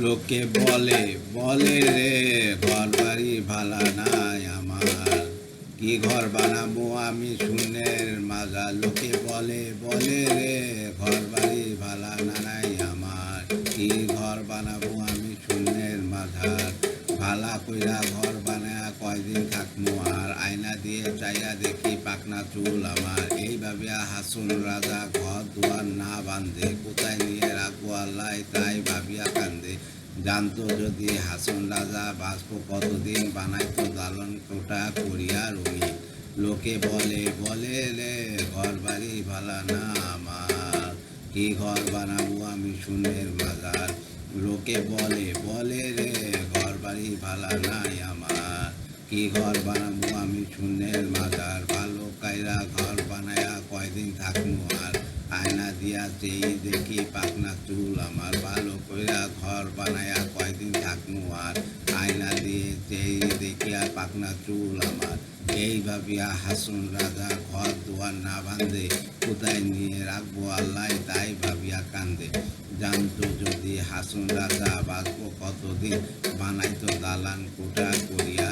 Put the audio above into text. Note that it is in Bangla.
লোকে বলে বলে রে ঘর বাড়ি ভালা নাই আমার, কি ঘর বানাবো আমি শূন্যের মাজার। লোকে বলে বলে রে ঘর বাড়ি ভালা নাই আমার, কি ঘর বানাবো আমি শূন্যের মাঝার। ভালা কইরা ঘর বানায়া কয়দিন থাকমু আর, আয়না দিয়ে চাইয়া দেখি পাকনা চুল আমার। এইভাবে হাসুন রাজা ঘর দুয়ার না বান্ধে, কোথায় নিয়ে রাখবো আল্লাহ তাই ভাবিয়া কান্দে। জানতো যদি হাসন রাজা বাঁচব কতদিন, বানাইতো দালন কোটা করিয়া রঙিন। লোকে বলে বলে রে ঘর বাড়ি ভালা না আমার, কি ঘর বানাবো আমি শূন্যের মাজার। লোকে বলে বলে রে ঘর বাড়ি ভালা নাই আমার, কি ঘর বানাবো আমি শূন্যের মাজার। ভালো কাইরা ঘর বানায়া কয়দিন থাকমু আর, আয়না দিয়া চেয়ে দেখি পাকনা চুল আমার। ভালো কইরা ঘর বানায়া কয়দিন থাকমু আর, আয়না দিয়ে চেয়ে দেখি আর পাকনা চুল আমার। এই ভাবিয়া হাসুন রাজা ঘর দুয়ার না বান্ধে, কোথায় নিয়ে রাখবো আল্লাহ তাই ভাবিয়া কান্দে। জানতো যদি হাসুন রাজা বাঁচবো কতদিন, বানাইতো দালান কোটা করিয়া